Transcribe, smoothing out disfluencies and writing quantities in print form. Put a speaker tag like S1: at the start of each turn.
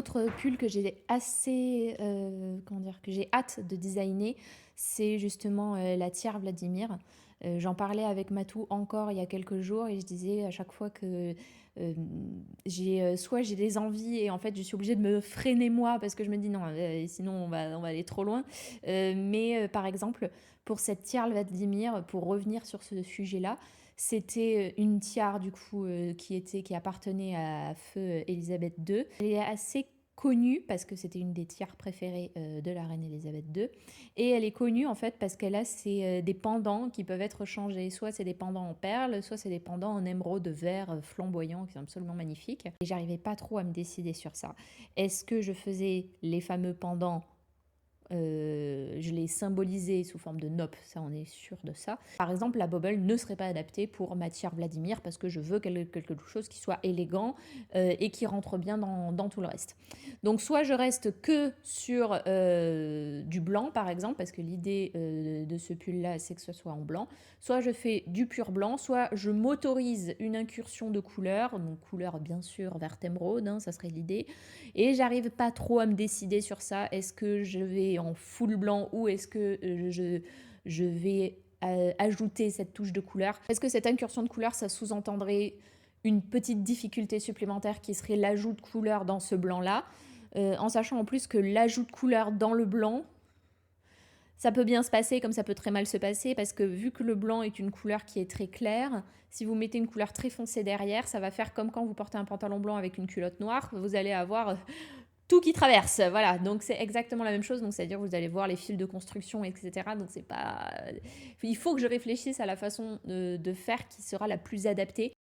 S1: autre pull que j'ai assez, comment dire? Que j'ai hâte de designer, c'est justement, la tiare Vladimir. J'en parlais avec Matou encore il y a quelques jours et je disais à chaque fois que, soit j'ai des envies et en fait je suis obligée de me freiner moi parce que je me dis: «Non, sinon on va aller trop loin». Mais par exemple, pour cette tiare Vladimir, pour revenir sur ce sujet-là, c'était une tiare du coup qui appartenait à feu Élisabeth II. Elle est assez connue parce que c'était une des tiares préférées de la reine Élisabeth II. Et elle est connue en fait parce qu'elle a des pendants qui peuvent être changés. Soit c'est des pendants en perles, soit c'est des pendants en émeraude vert flamboyant qui sont absolument magnifiques. Et j'arrivais pas trop à me décider sur ça. Est-ce que je faisais les fameux pendants je l'ai symbolisé sous forme de nope, ça on est sûr de ça. Par exemple, la bobble ne serait pas adaptée pour ma tiare Vladimir parce que je veux quelque chose qui soit élégant et qui rentre bien dans tout le reste. Donc soit je reste que sur du blanc par exemple, parce que l'idée de ce pull-là c'est que ce soit en blanc, soit je fais du pur blanc, soit je m'autorise une incursion de couleurs, donc couleur bien sûr vert émeraude, hein, ça serait l'idée, et j'arrive pas trop à me décider sur ça. Est-ce que je vais en full blanc ou est-ce que je vais ajouter cette touche de couleur? Est-ce que cette incursion de couleur, ça sous-entendrait une petite difficulté supplémentaire qui serait l'ajout de couleur dans ce blanc-là, en sachant en plus que l'ajout de couleur dans le blanc, ça peut bien se passer comme ça peut très mal se passer parce que vu que le blanc est une couleur qui est très claire, si vous mettez une couleur très foncée derrière, ça va faire comme quand vous portez un pantalon blanc avec une culotte noire, vous allez avoir tout qui traverse, voilà, donc c'est exactement la même chose, donc c'est-à-dire vous allez voir les fils de construction, etc. Donc c'est pas, il faut que je réfléchisse à la façon de faire qui sera la plus adaptée.